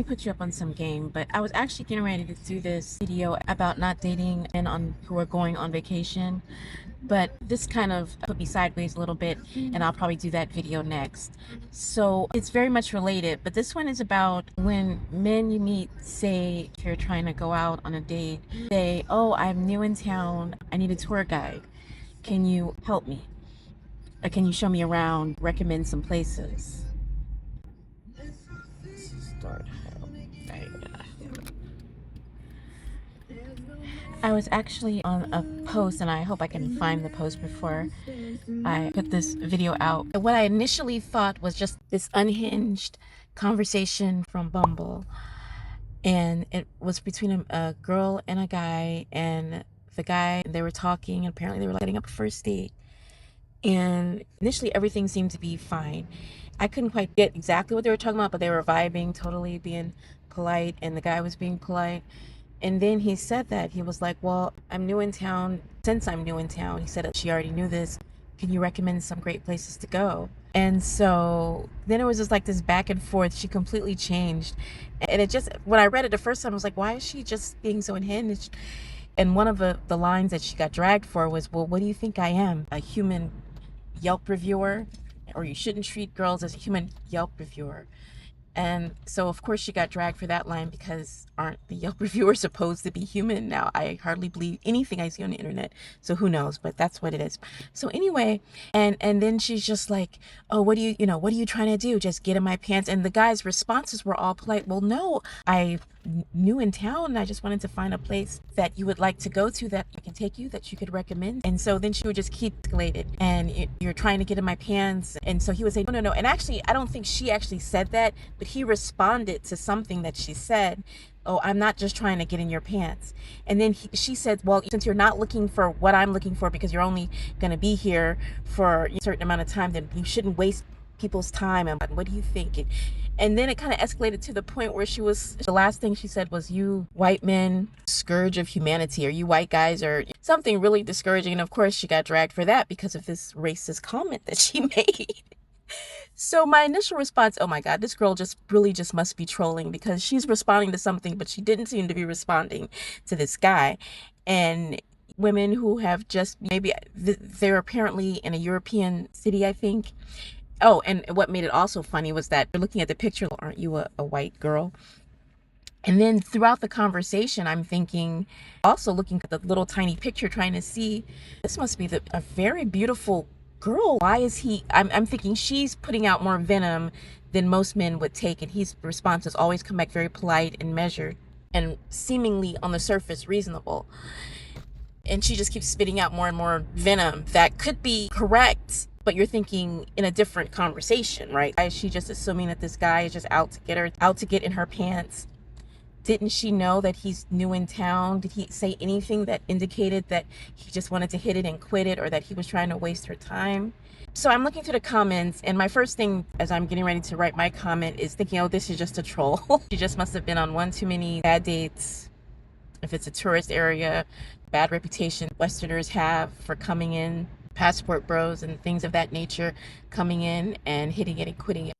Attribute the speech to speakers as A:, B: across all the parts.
A: me put you up on some game, but I was actually getting ready to do this video about not dating men who are going on vacation, but this kind of put me sideways a little bit, and I'll probably do that video next. So it's very much related, but this one is about when men you meet say, if you're trying to go out on a date, say, oh, I'm new in town, I need a tour guide. Can you help me? Or can you show me around, recommend some places? Start. I was actually on a post, and I hope I can find the post before I put this video out. What I initially thought was just this unhinged conversation from Bumble, and it was between a girl and a guy, and the guy, they were talking, and apparently they were getting up a first date, and initially everything seemed to be fine. I couldn't quite get exactly what they were talking about, but they were vibing, totally being polite, and the guy was being polite. And then he said that he was like, well, I'm new in town. Since I'm new in town, he said that she already knew this. Can you recommend some great places to go? And so then it was just like this back and forth. She completely changed. And it just, when I read it the first time, I was like, why is she just being so unhinged? And one of the lines that she got dragged for was, well, what do you think I am? A human Yelp reviewer? Or you shouldn't treat girls as a human Yelp reviewer. And so, of course, she got dragged for that line because aren't the Yelp reviewers supposed to be human? Now, I hardly believe anything I see on the internet, so who knows? But that's what it is. So anyway, and then she's just like, oh, what are you trying to do? Just get in my pants? And the guy's responses were all polite. Well, no, I new in town, and I just wanted to find a place that you would like to go to that I can take you, that you could recommend. And so then she would just keep escalated, and you're trying to get in my pants. And so he would say, no. And actually, I don't think she actually said that, but he responded to something that she said. Oh, I'm not just trying to get in your pants. And then she said, well, since you're not looking for what I'm looking for, because you're only going to be here for a certain amount of time, then you shouldn't waste people's time. And what do you think? And then it kind of escalated to the point where the last thing she said was, you white men, scourge of humanity, or you white guys, or something really discouraging. And of course, she got dragged for that because of this racist comment that she made. So my initial response, oh my God, this girl just must be trolling, because she's responding to something, but she didn't seem to be responding to this guy. And women who have just, maybe they're apparently in a European city, I think. Oh, and what made it also funny was that you're looking at the picture, aren't you a white girl? And then throughout the conversation, I'm thinking, also looking at the little tiny picture, trying to see, this must be a very beautiful girl. Why is I'm thinking she's putting out more venom than most men would take, and his responses always come back very polite and measured and seemingly on the surface reasonable. And she just keeps spitting out more and more venom that could be correct, but you're thinking in a different conversation, right? Why is she just assuming that this guy is just out to get her, out to get in her pants? Didn't she know that he's new in town? Did he say anything that indicated that he just wanted to hit it and quit it, or that he was trying to waste her time? So I'm looking through the comments, and my first thing as I'm getting ready to write my comment is thinking, oh, this is just a troll. She just must have been on one too many bad dates. If it's a tourist area, bad reputation Westerners have for coming in, passport bros and things of that nature, coming in and hitting it and quitting it.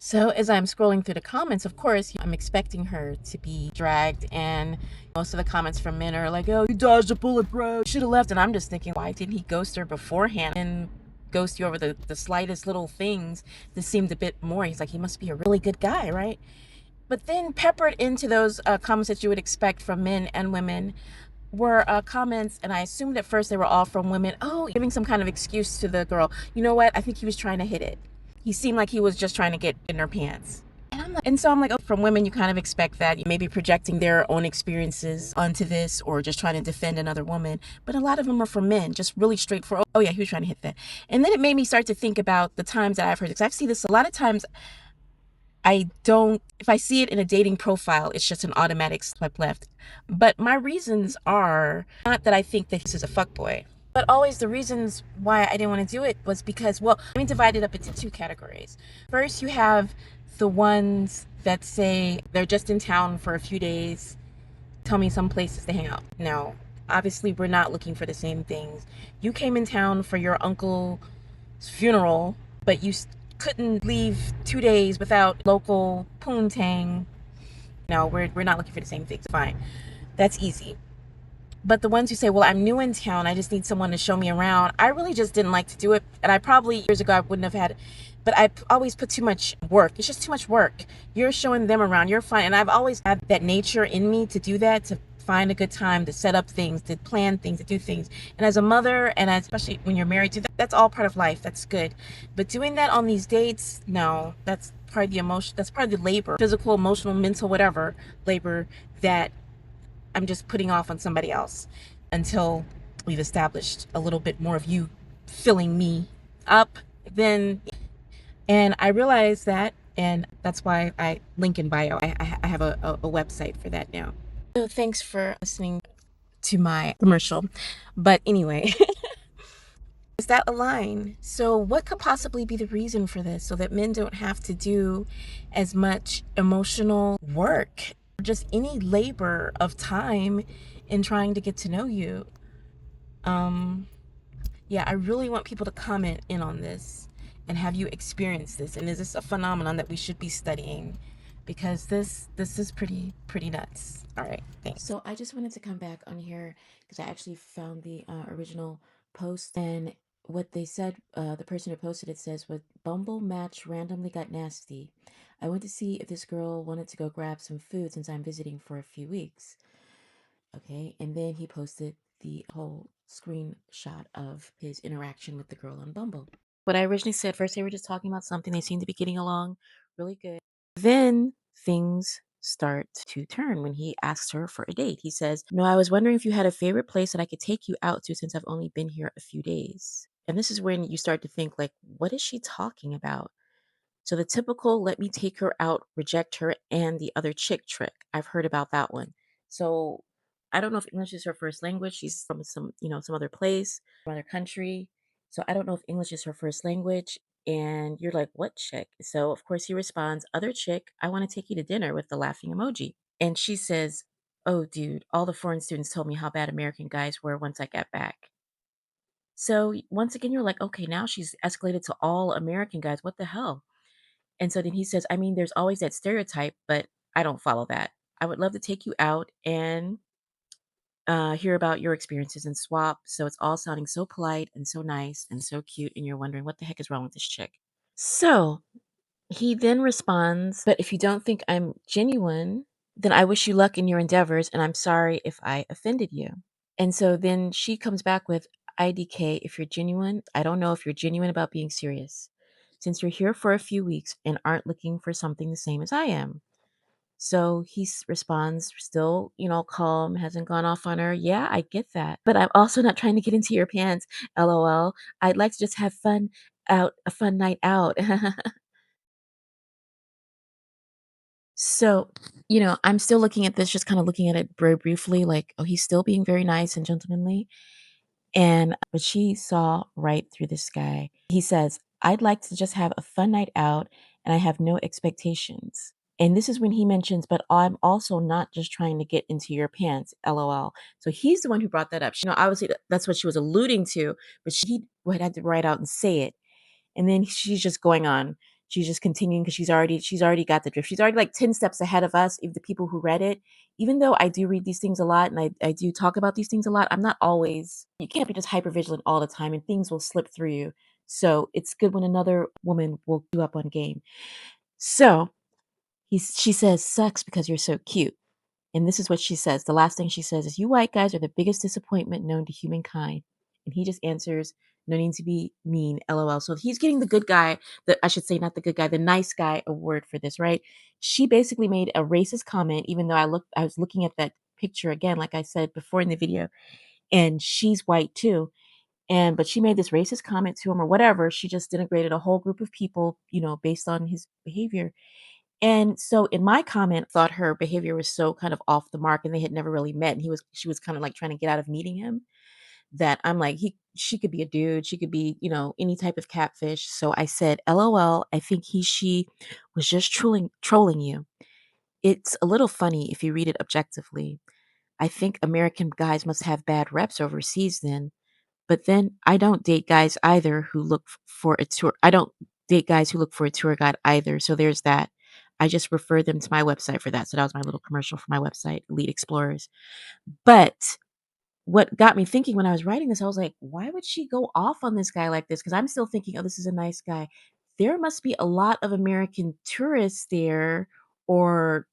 A: So as I'm scrolling through the comments, of course, I'm expecting her to be dragged, and most of the comments from men are like, oh, you dodged a bullet, bro. You should have left. And I'm just thinking, why didn't he ghost her beforehand and ghost you over the slightest little things? This seemed a bit more. He's like, he must be a really good guy, right? But then peppered into those comments that you would expect from men and women were comments, and I assumed at first they were all from women, oh, giving some kind of excuse to the girl. You know what? I think he was trying to hit it. He seemed like he was just trying to get in her pants. And so I'm like, oh, from women, you kind of expect that, maybe projecting their own experiences onto this, or just trying to defend another woman. But a lot of them are from men, just really straightforward. Oh yeah, he was trying to hit that. And then it made me start to think about the times that I've heard, because I've seen this a lot of times. If I see it in a dating profile, it's just an automatic swipe left. But my reasons are not that I think that this is a fuckboy, but always the reasons why I didn't want to do it was because, well, let me divide it up into two categories. First, you have the ones that say they're just in town for a few days, tell me some places to hang out. Now, obviously, we're not looking for the same things. You came in town for your uncle's funeral, but you couldn't leave 2 days without local poontang. No, we're not looking for the same things. Fine. That's easy. But the ones who say, well, I'm new in town, I just need someone to show me around, I really just didn't like to do it. And I probably, years ago, I wouldn't have had, but I always put too much work. It's just too much work. You're showing them around, you're fine. And I've always had that nature in me to do that, to find a good time, to set up things, to plan things, to do things. And as a mother, and especially when you're married to, that's all part of life. That's good. But doing that on these dates, no, that's part of the emotion, that's part of the labor, physical, emotional, mental, whatever labor that I'm just putting off on somebody else until we've established a little bit more of you filling me up. Then, and I realized that, and that's why I link in bio. I have a website for that now. So thanks for listening to my commercial. But anyway, is that a line? So what could possibly be the reason for this, so that men don't have to do as much emotional work, or just any labor of time in trying to get to know you? Yeah, I really want people to comment in on this and have you experience this. And is this a phenomenon that we should be studying? Because this is pretty nuts. All right, thanks. So I just wanted to come back on here because I actually found the original post, and what they said, the person who posted it says, "With Bumble match randomly got nasty. I went to see if this girl wanted to go grab some food since I'm visiting for a few weeks." Okay, and then he posted the whole screenshot of his interaction with the girl on Bumble. What I originally said, first they were just talking about something, they seemed to be getting along really good. Then things start to turn when he asks her for a date. He says, "No, I was wondering if you had a favorite place that I could take you out to since I've only been here a few days." And this is when you start to think, like, what is she talking about? So the typical "let me take her out, reject her, and the other chick" trick. I've heard about that one. So I don't know if English is her first language. She's from some other place, from other country. So I don't know if English is her first language. And you're like, "What chick?" So of course he responds, "Other chick, I want to take you to dinner," with the laughing emoji. And she says, "Oh, dude, all the foreign students told me how bad American guys were once I got back." So once again, you're like, okay, now she's escalated to all American guys. What the hell? And so then he says, "I mean, there's always that stereotype, but I don't follow that. I would love to take you out and hear about your experiences and swap." So it's all sounding so polite and so nice and so cute. And you're wondering, what the heck is wrong with this chick? So he then responds, "But if you don't think I'm genuine, then I wish you luck in your endeavors. And I'm sorry if I offended you." And so then she comes back with, "IDK, if you're genuine, I don't know if you're genuine about being serious, since you're here for a few weeks and aren't looking for something the same as I am." So he responds, still, calm, hasn't gone off on her. "Yeah, I get that. But I'm also not trying to get into your pants. LOL. I'd like to just have a fun night out." So, I'm still looking at this, just kind of looking at it very briefly, like, oh, he's still being very nice and gentlemanly. But she saw right through this guy. He says, "I'd like to just have a fun night out and I have no expectations." And this is when he mentions, "But I'm also not just trying to get into your pants, LOL." So he's the one who brought that up. Obviously that's what she was alluding to, but she had to write out and say it. And then she's just going on. She's just continuing because she's already got the drift. She's already like 10 steps ahead of us, if the people who read it. Even though I do read these things a lot and I do talk about these things a lot, I'm not always, you can't be just hyper vigilant all the time and things will slip through you. So it's good when another woman will do up on game. So she says, "Sucks because you're so cute." And this is what she says. The last thing she says is, "You white guys are the biggest disappointment known to humankind." And he just answers, "No need to be mean, LOL." So he's getting the good guy, I should say, not the good guy, the nice guy award for this, right? She basically made a racist comment, even though I was looking at that picture again, like I said before in the video, and she's white too. But she made this racist comment to him or whatever. She just denigrated a whole group of people, based on his behavior. And so in my comment, thought her behavior was so kind of off the mark and they had never really met. And she was kind of like trying to get out of meeting him, that I'm like, she could be a dude. She could be, any type of catfish. So I said, LOL, I think she was just trolling you. It's a little funny if you read it objectively. I think American guys must have bad reps overseas then. But then I don't date guys either who look for a tour. I don't date guys who look for a tour guide either. So there's that. I just referred them to my website for that. So that was my little commercial for my website, Elite Explorers. But what got me thinking when I was writing this, I was like, why would she go off on this guy like this? Because I'm still thinking, oh, this is a nice guy. There must be a lot of American tourists there, or,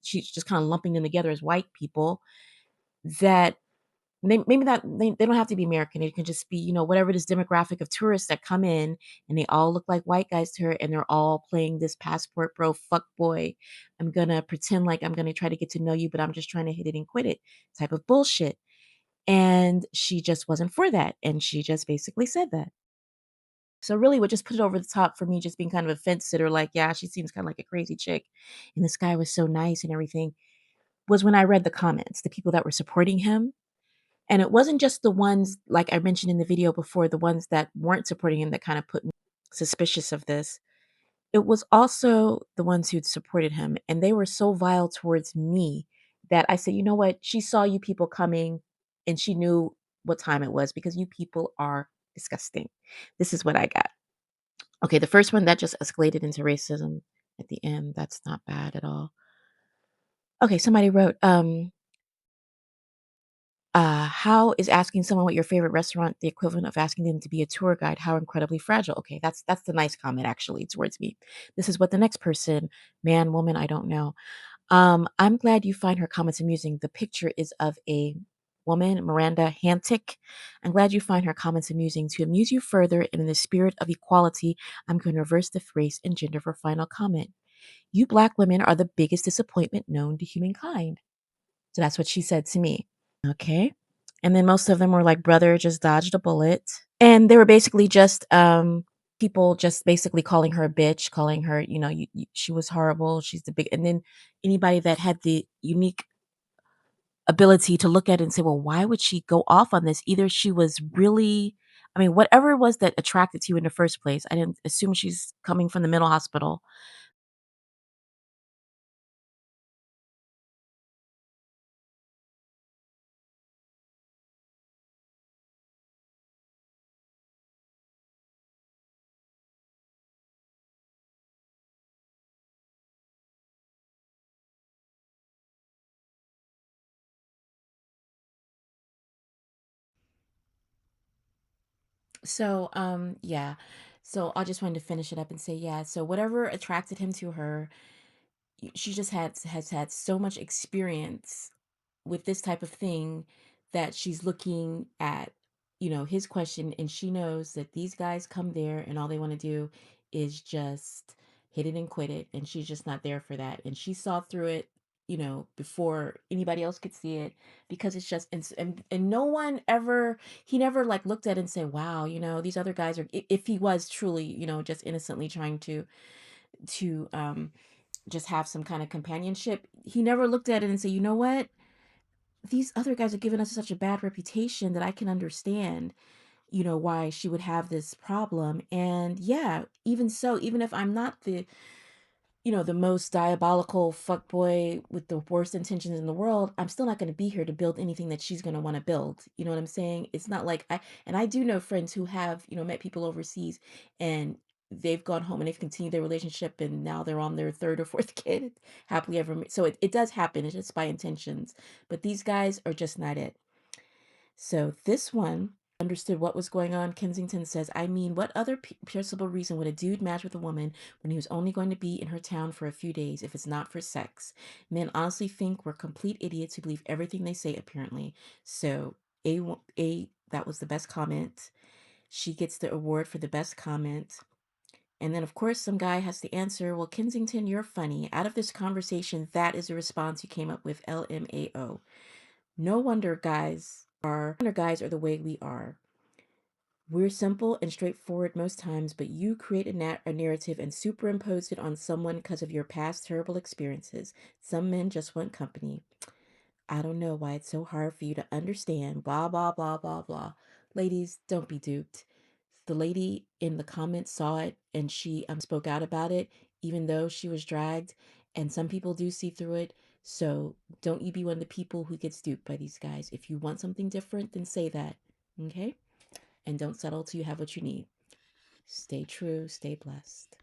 A: she's just kind of lumping them together as white people that maybe that they don't have to be American. It can just be, whatever this demographic of tourists that come in and they all look like white guys to her and they're all playing this passport bro fuck boy. I'm gonna pretend like I'm gonna try to get to know you, but I'm just trying to hit it and quit it type of bullshit. And she just wasn't for that. And she just basically said that. So really what just put it over the top for me just being kind of a fence sitter, like, yeah, she seems kind of like a crazy chick. And this guy was so nice and everything, was when I read the comments, the people that were supporting him. And it wasn't just the ones, like I mentioned in the video before, the ones that weren't supporting him that kind of put me suspicious of this. It was also the ones who'd supported him. And they were so vile towards me that I said, you know what? She saw you people coming and she knew what time it was because you people are disgusting. This is what I got. Okay, the first one that just escalated into racism at the end. That's not bad at all. Okay, somebody wrote, how is asking someone what your favorite restaurant the equivalent of asking them to be a tour guide? How incredibly fragile. Okay, that's the nice comment actually towards me. This is what the next person, man, woman, I don't know. I'm glad you find her comments amusing. The picture is of a woman, Miranda Hantick. I'm glad you find her comments amusing. To amuse you further, and in the spirit of equality, I'm going to reverse the race and gender for final comment. You black women are the biggest disappointment known to humankind. So that's what she said to me. Okay. And then most of them were like, brother just dodged a bullet. And they were basically just people just basically calling her a bitch, calling her, she was horrible. She's the big. And then anybody that had the unique ability to look at it and say, well, why would she go off on this? Either she was really, I mean, whatever it was that attracted to you in the first place, I didn't assume she's coming from the mental hospital. So, yeah. So I just wanted to finish it up and say, yeah. So whatever attracted him to her, she just has had so much experience with this type of thing that she's looking at, his question, and she knows that these guys come there and all they want to do is just hit it and quit it, and she's just not there for that. And she saw through it, before anybody else could see it, because it's just and no one ever, he never like looked at it and said, wow, these other guys are, if he was truly, just innocently trying to just have some kind of companionship, he never looked at it and said, you know what, these other guys are giving us such a bad reputation that I can understand, why she would have this problem. And yeah, even so, even if I'm not the most diabolical fuckboy with the worst intentions in the world, I'm still not going to be here to build anything that she's going to want to build. You know what I'm saying? It's not like and I do know friends who have, met people overseas, and they've gone home and they've continued their relationship and now they're on their third or fourth kid happily ever. So it does happen. It's just by intentions. But these guys are just not it. So this one understood what was going on. Kensington says, I mean, what other possible reason would a dude match with a woman when he was only going to be in her town for a few days if it's not for sex? Men honestly think we're complete idiots who believe everything they say, apparently. So a that was the best comment. She gets the award for the best comment. And then, of course, some guy has to answer, well, Kensington, you're funny. Out of this conversation, that is the response you came up with, LMAO. No wonder guys are the way we are. We're simple and straightforward most times, but you create a narrative and superimpose it on someone because of your past terrible experiences. Some men just want company. I don't know why it's so hard for you to understand. Blah, blah, blah, blah, blah. Ladies, don't be duped. The lady in the comments saw it and she spoke out about it, even though she was dragged. And some people do see through it. So don't you be one of the people who gets duped by these guys. If you want something different, then say that. Okay? And don't settle till you have what you need. Stay true, stay blessed.